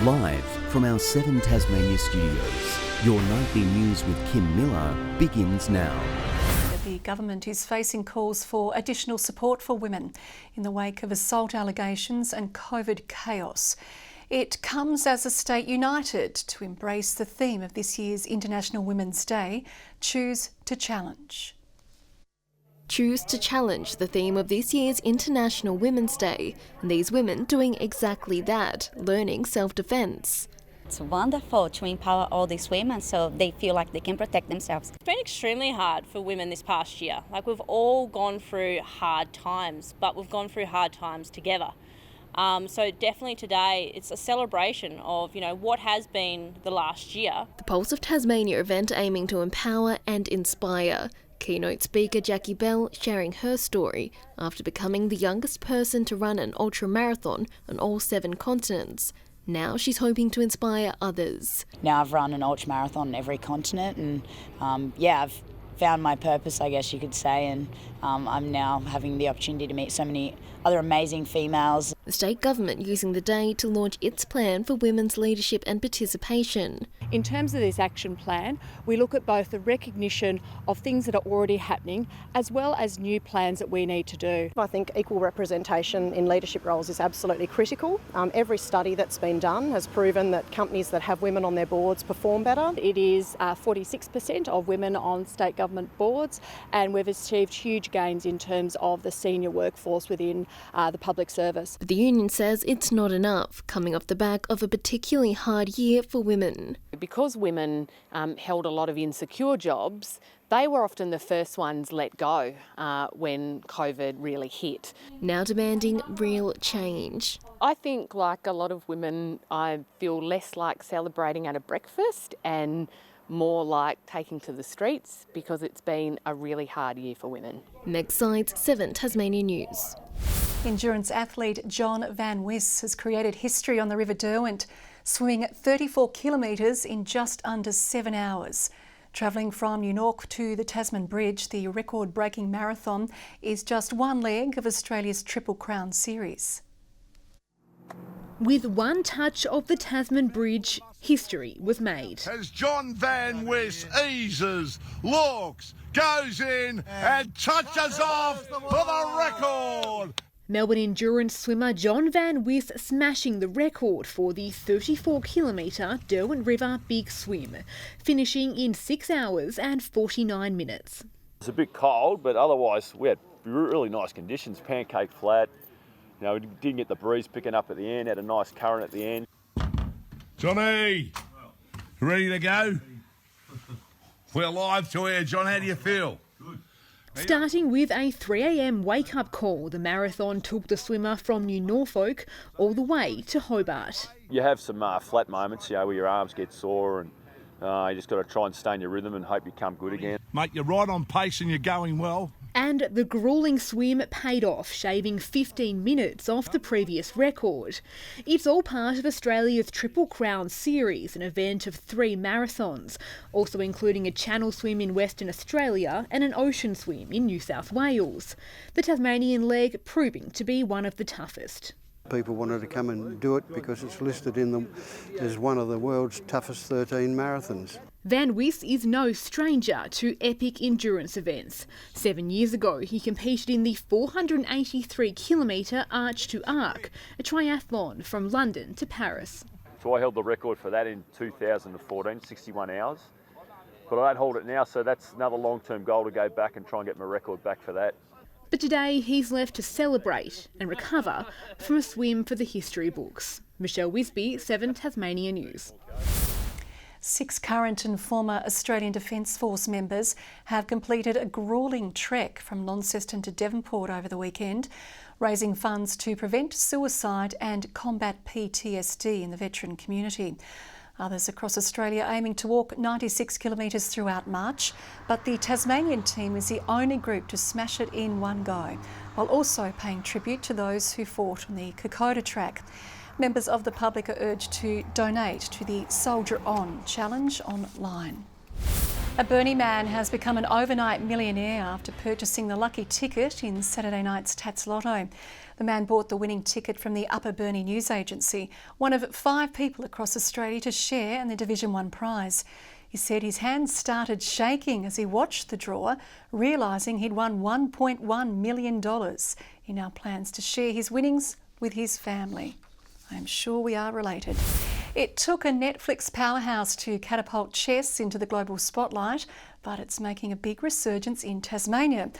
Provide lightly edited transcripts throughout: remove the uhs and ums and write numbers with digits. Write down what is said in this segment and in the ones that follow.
Live from our 7 Tasmania studios, your nightly news with Kim Miller begins now. The government is facing calls for additional support for women in the wake of assault allegations and COVID chaos. It comes as a state united to embrace the theme of this year's International Women's Day, Choose to Challenge. Choose to challenge the theme of this year's International Women's Day, and these women doing exactly that, learning self-defence. It's wonderful to empower all these women so they feel like they can protect themselves. It's been extremely hard for women this past year. Like, we've all gone through hard times, but we've gone through hard times together. So definitely today it's a celebration of, what has been the last year. The Pulse of Tasmania event aiming to empower and inspire. Keynote speaker Jacqui Bell sharing her story after becoming the youngest person to run an ultra-marathon on all 7 continents. Now she's hoping to inspire others. Now I've run an ultra-marathon on every continent and I've found my purpose, I guess you could say, and I'm now having the opportunity to meet so many other amazing females. The state government using the day to launch its plan for women's leadership and participation. In terms of this action plan, we look at both the recognition of things that are already happening as well as new plans that we need to do. I think equal representation in leadership roles is absolutely critical. Every study that's been done has proven that companies that have women on their boards perform better. It is 46% of women on state government boards, and we've achieved huge gains in terms of the senior workforce within the public service. But the union says it's not enough, coming off the back of a particularly hard year for women. Because women held a lot of insecure jobs, they were often the first ones let go when COVID really hit. Now demanding real change. I think, like a lot of women, I feel less like celebrating at a breakfast and more like taking to the streets because it's been a really hard year for women. Next SYDES 7 Tasmania News. Endurance athlete John Van Wisse has created history on the River Derwent, swimming 34 kilometres in just under 7 hours. Travelling from New York to the Tasman Bridge, the record-breaking marathon is just one leg of Australia's Triple Crown series. With one touch of the Tasman Bridge, history was made. As John Van Wisse eases, looks, goes in and touches off for the record. Melbourne endurance swimmer John Van Wisse smashing the record for the 34-kilometre Derwent River Big Swim, finishing in 6 hours and 49 minutes. It's a bit cold, but otherwise we had really nice conditions, pancake flat. We didn't get the breeze picking up at the end, had a nice current at the end. Johnny, ready to go? We're live to air. John, how do you feel? Starting with a 3 a.m. wake-up call, the marathon took the swimmer from New Norfolk all the way to Hobart. You have some flat moments, where your arms get sore and you just got to try and stay in your rhythm and hope you come good again. Mate, you're right on pace and you're going well. And the gruelling swim paid off, shaving 15 minutes off the previous record. It's all part of Australia's Triple Crown series, an event of 3 marathons, also including a channel swim in Western Australia and an ocean swim in New South Wales. The Tasmanian leg proving to be one of the toughest. People wanted to come and do it because it's listed as one of the world's toughest 13 marathons. Van Wisse is no stranger to epic endurance events. 7 years ago, he competed in the 483-kilometre Arch to Arc, a triathlon from London to Paris. So I held the record for that in 2014, 61 hours. But I don't hold it now, so that's another long-term goal to go back and try and get my record back for that. But today he's left to celebrate and recover from a swim for the history books. Michelle WISBEY, 7 Tasmania News. 6 current and former Australian Defence Force members have completed a gruelling trek from Launceston to Devonport over the weekend, raising funds to prevent suicide and combat PTSD in the veteran community. Others across Australia aiming to walk 96 kilometres throughout March, but the Tasmanian team is the only group to smash it in one go, while also paying tribute to those who fought on the Kokoda track. Members of the public are urged to donate to the Soldier On challenge online. A Burnie man has become an overnight millionaire after purchasing the lucky ticket in Saturday night's Tats Lotto. The man bought the winning ticket from the Upper Burnie News Agency, one of 5 people across Australia to share in the Division 1 prize. He said his hands started shaking as he watched the draw, realising he'd won $1.1 million. He now plans to share his winnings with his family. I am sure we are related. It took a Netflix powerhouse to catapult chess into the global spotlight, but it's making a big resurgence in Tasmania.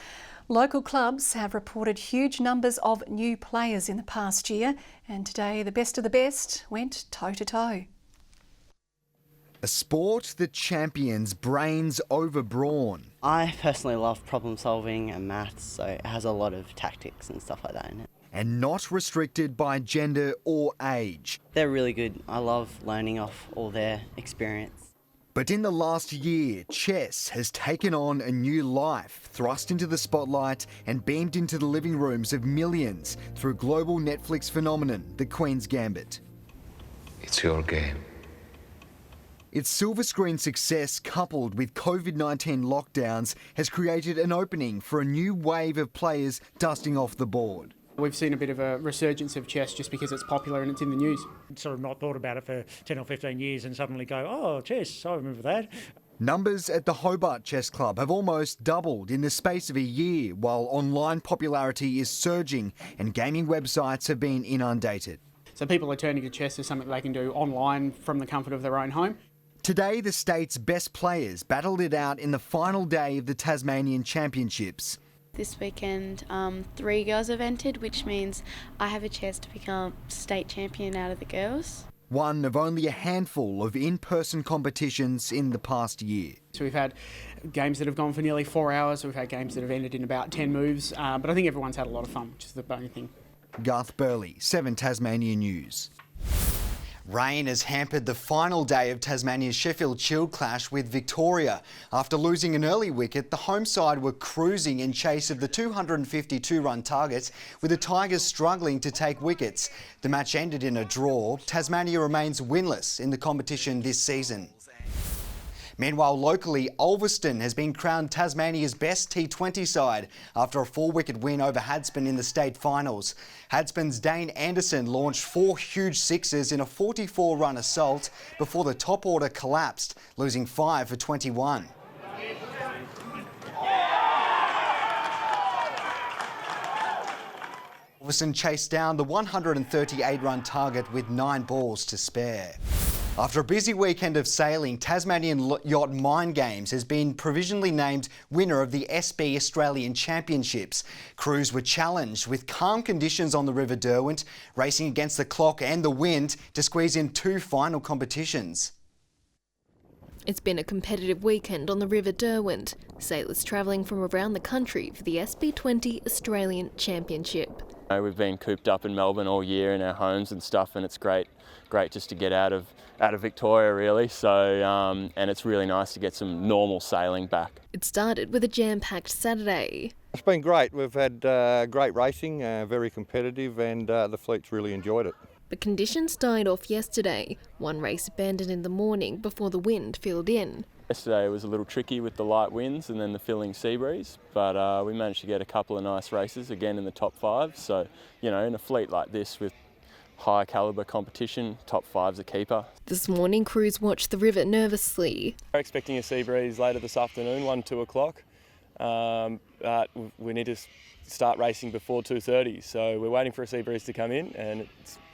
Local clubs have reported huge numbers of new players in the past year, and today the best of the best went toe-to-toe. A sport that champions brains over brawn. I personally love problem solving and maths, so it has a lot of tactics and stuff like that in it. And not restricted by gender or age. They're really good. I love learning off all their experience. But in the last year, chess has taken on a new life, thrust into the spotlight and beamed into the living rooms of millions through global Netflix phenomenon, The Queen's Gambit. It's your game. Its silver screen success, coupled with COVID-19 lockdowns, has created an opening for a new wave of players dusting off the board. We've seen a bit of a resurgence of chess just because it's popular and it's in the news. Sort of not thought about it for 10 or 15 years and suddenly go, oh, chess, I remember that. Numbers at the HOBART Chess Club have almost doubled in the space of a year, while online popularity is surging and gaming websites have been inundated. So people are turning to chess as something they can do online from the comfort of their own home. Today, the state's best players battled it out in the final day of the Tasmanian Championships. This weekend, 3 girls have entered, which means I have a chance to become state champion out of the girls. One of only a handful of in-person competitions in the past year. So we've had games that have gone for nearly 4 hours, we've had games that have ended in about 10 moves, but I think everyone's had a lot of fun, which is the only thing. Garth Burley, 7 Tasmania News. Rain has hampered the final day of Tasmania's Sheffield Shield clash with Victoria. After losing an early wicket, the home side were cruising in chase of the 252-run targets, with the Tigers struggling to take wickets. The match ended in a draw. Tasmania remains winless in the competition this season. Meanwhile, locally, Ulverston has been crowned Tasmania's best T20 side after a 4-wicket win over Hadspen in the state finals. Hadspen's Dane Anderson launched 4 huge sixes in a 44-run assault before the top order collapsed, losing 5 for 21. Ulverston chased down the 138-run target with 9 balls to spare. After a busy weekend of sailing, Tasmanian Yacht Mind Games has been provisionally named winner of the SB Australian Championships. Crews were challenged with calm conditions on the River Derwent, racing against the clock and the wind to squeeze in 2 final competitions. It's been a competitive weekend on the River Derwent. Sailors travelling from around the country for the SB20 Australian Championship. We've been cooped up in Melbourne all year in our homes and stuff, and it's great just to get out of Victoria really. So and it's really nice to get some normal sailing back. It started with a jam-packed Saturday. It's been great. We've had great racing, very competitive, and the fleet's really enjoyed it. The conditions died off yesterday. One race abandoned in the morning before the wind filled in. Yesterday was a little tricky with the light winds and then the filling sea breeze, but we managed to get a couple of nice races again in the top 5. So, you know, in a fleet like this with high calibre competition, top 5's a keeper. This morning, crews watched the river nervously. We're expecting a sea breeze later this afternoon, 1-2 o'clock, but we need to start racing before 2:30. So we're waiting for a sea breeze to come in, and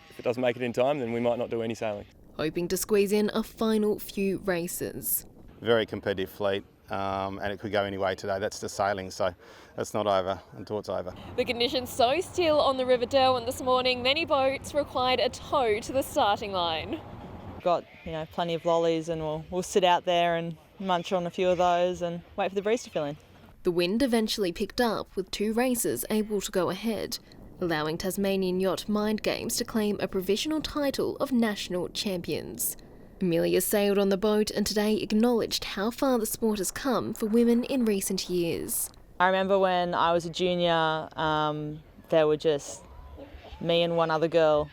if it doesn't make it in time, then we might not do any sailing. Hoping to squeeze in a final few races. Very competitive fleet, and it could go any way today. That's the sailing, so it's not over until it's over. The conditions so still on the River Derwent this morning, many boats required a tow to the starting line. Got plenty of lollies, and we'll sit out there and munch on a few of those and wait for the breeze to fill in. The wind eventually picked up with 2 races able to go ahead, allowing Tasmanian Yacht Mind Games to claim a provisional title of national champions. Amelia sailed on the boat and today acknowledged how far the sport has come for women in recent years. I remember when I was a junior, there were just me and one other girl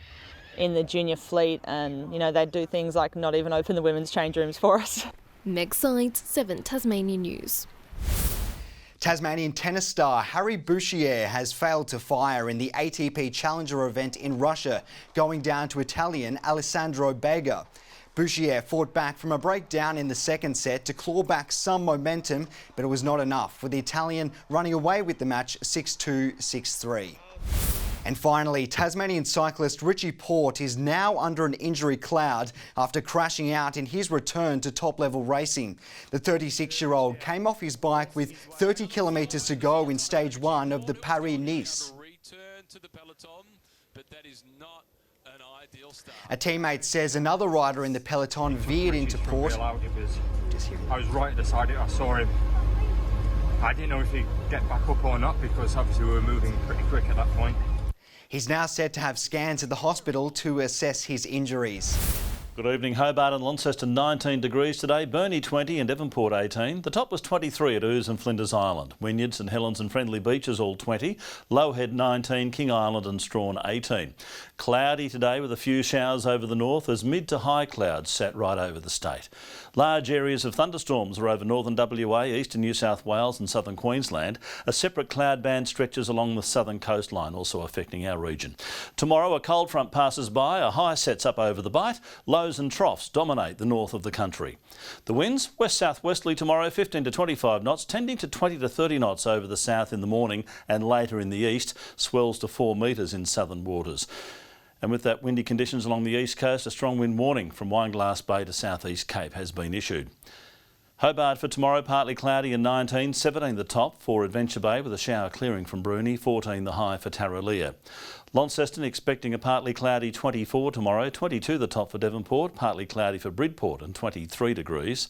in the junior fleet, and they'd do things like not even open the women's change rooms for us. Meg Sides, 7 Tasmania News. Tasmanian tennis star Harry Bouchier has failed to fire in the ATP Challenger event in Russia, going down to Italian Alessandro Bega. Bouchier fought back from a breakdown in the second set to claw back some momentum, but it was not enough, with the Italian running away with the match 6-2, 6-3. And finally, Tasmanian cyclist Richie Porte is now under an injury cloud after crashing out in his return to top-level racing. The 36-year-old came off his bike with 30 kilometres to go in stage 1 of the Paris-Nice. A teammate says another rider in the peloton veered into Porte. I was right at the side, I saw him. I didn't know if he'd get back up or not because obviously we were moving pretty quick at that point. He's now said to have scans at the hospital to assess his injuries. Good evening. Hobart and Launceston 19 degrees today, Burnie 20 and Devonport 18. The top was 23 at Ouse and Flinders Island. Wynyard, St Helens and Friendly Beaches all 20. Lowhead 19, King Island and Strawn 18. Cloudy today with a few showers over the north as mid to high clouds sat right over the state. Large areas of thunderstorms are over northern WA, eastern New South Wales and southern Queensland. A separate cloud band stretches along the southern coastline, also affecting our region. Tomorrow a cold front passes by, a high sets up over the Bight. Lows and troughs dominate the north of the country. The winds west-southwesterly tomorrow 15 to 25 knots, tending to 20 to 30 knots over the south in the morning and later in the east. Swells to 4 metres in southern waters. And with that windy conditions along the east coast, a strong wind warning from Wineglass Bay to South East Cape has been issued. Hobart for tomorrow, partly cloudy and 19, 17 the top for Adventure Bay with a shower clearing from Bruny, 14 the high for Tarraleah. Launceston expecting a partly cloudy 24 tomorrow, 22 the top for Devonport, partly cloudy for Bridport and 23 degrees.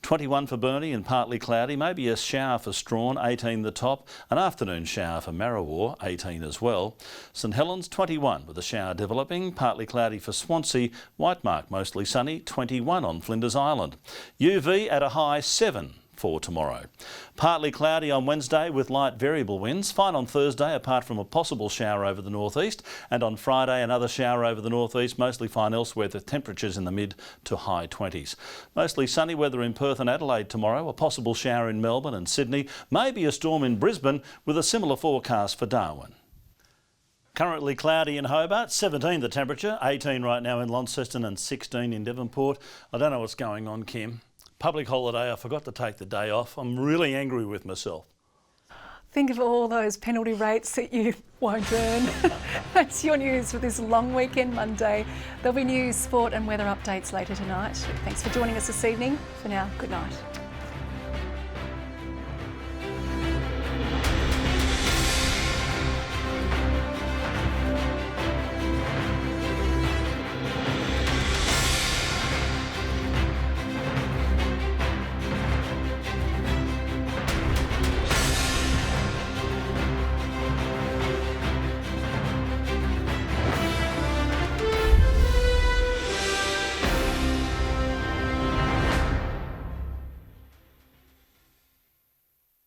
21 for Burnie and partly cloudy, maybe a shower for Strawn, 18 the top, an afternoon shower for Marrawar, 18 as well. St Helens 21 with a shower developing, partly cloudy for Swansea, Whitemark mostly sunny, 21 on Flinders Island. UV at a high 7 for tomorrow. Partly cloudy on Wednesday with light variable winds. Fine on Thursday apart from a possible shower over the northeast, and on Friday another shower over the northeast, mostly fine elsewhere with temperatures in the mid to high 20s. Mostly sunny weather in Perth and Adelaide tomorrow, a possible shower in Melbourne and Sydney, maybe a storm in Brisbane with a similar forecast for Darwin. Currently cloudy in Hobart, 17 the temperature, 18 right now in Launceston and 16 in Devonport. I don't know what's going on, Kim. Public holiday, I forgot to take the day off. I'm really angry with myself. Think of all those penalty rates that you won't earn. That's your news for this long weekend Monday. There'll be news, sport and weather updates later tonight. Thanks for joining us this evening. For now, good night.